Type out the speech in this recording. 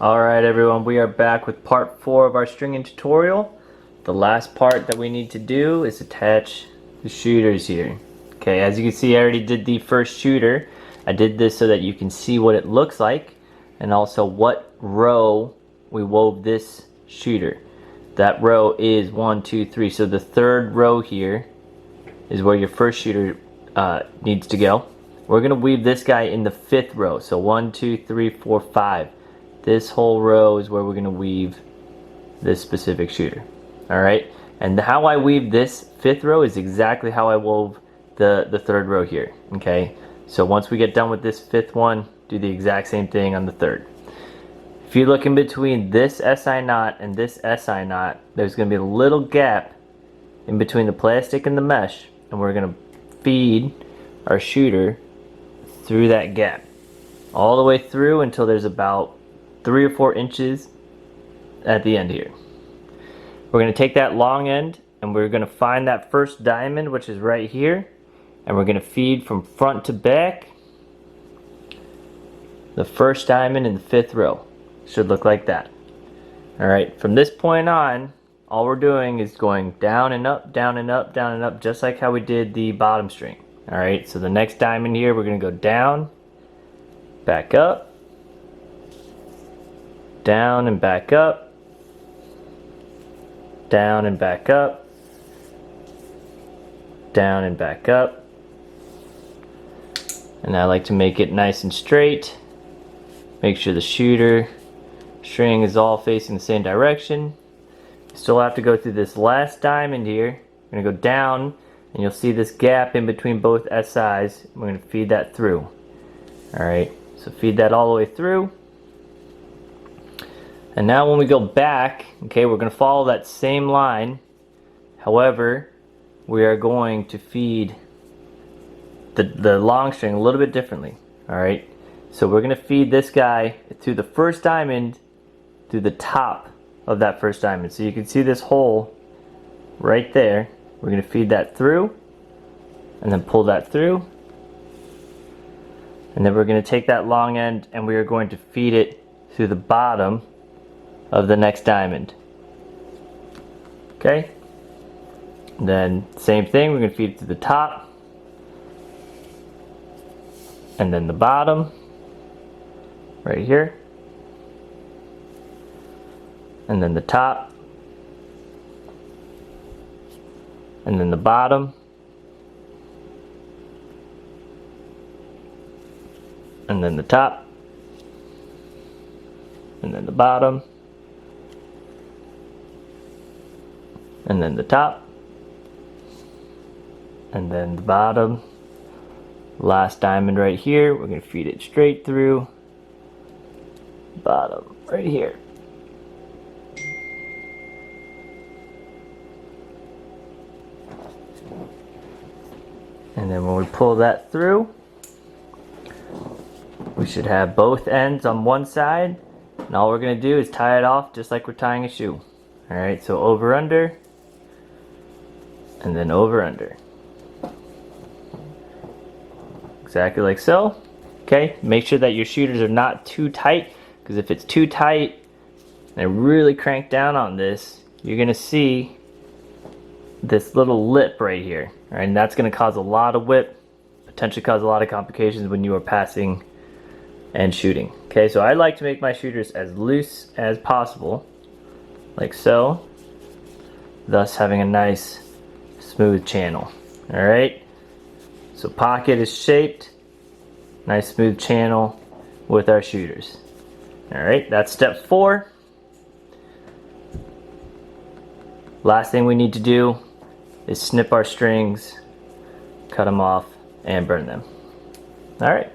Alright everyone, we are back with part 4 of our stringing tutorial. The last part that we need to do is attach the shooters here. Okay, as you can see, I already did the first shooter. I did this so that you can see what it looks like and also what row we wove this shooter. That row is 1, 2, 3. So the third row here is where your first shooter needs to go. We're going to weave this guy in the 5th row. So 1, 2, 3, 4, 5. This whole row is where we're going to weave this specific shooter. Alright, and how I weave this 5th row is exactly how I wove the 3rd row here. Okay, so once we get done with this 5th one, do the exact same thing on the 3rd. If you look in between this SI knot and this SI knot, there's going to be a little gap in between the plastic and the mesh, and we're going to feed our shooter through that gap all the way through until there's about 3 or 4 inches at the end here. We're going to take that long end and we're going to find that first diamond, which is right here, and we're going to feed from front to back the first diamond in the 5th row. Should look like that. Alright, from this point on, all we're doing is going down and up, down and up, down and up, just like how we did the bottom string. Alright, so the next diamond here, we're going to go down, back up, down and back up, down and back up, down and back up. And I like to make it nice and straight. Make sure the shooter string is all facing the same direction. You still have to go through this last diamond here. We're going to go down and you'll see this gap in between both SIs. We're going to feed that through. Alright, so feed that all the way through. And now when we go back, okay, we're going to follow that same line. However, we are going to feed the long string a little bit differently. Alright, so we're going to feed this guy through the first diamond, through the top of that first diamond. So you can see this hole right there. We're going to feed that through and then pull that through. And then we're going to take that long end and we are going to feed it through the bottom of the next diamond. Okay, and then same thing, we're going to feed it to the top and then the bottom right here, and then the top and then the bottom and then the top and then the bottom and then the top, and then the bottom. Last diamond right here, we're going to feed it straight through, bottom right here. And then when we pull that through, we should have both ends on one side, and all we're going to do is tie it off just like we're tying a shoe. Alright, so over under, and then over under, exactly like so. Okay, make sure that your shooters are not too tight, because if it's too tight and I really crank down on this, you're gonna see this little lip right here. Alright, and that's gonna cause a lot of whip, potentially cause a lot of complications when you are passing and shooting. Okay, so I like to make my shooters as loose as possible, like so, thus having a nice smooth channel. Alright, so pocket is shaped, nice smooth channel with our shooters. Alright, that's step 4. Last thing we need to do is snip our strings, cut them off, and burn them. Alright.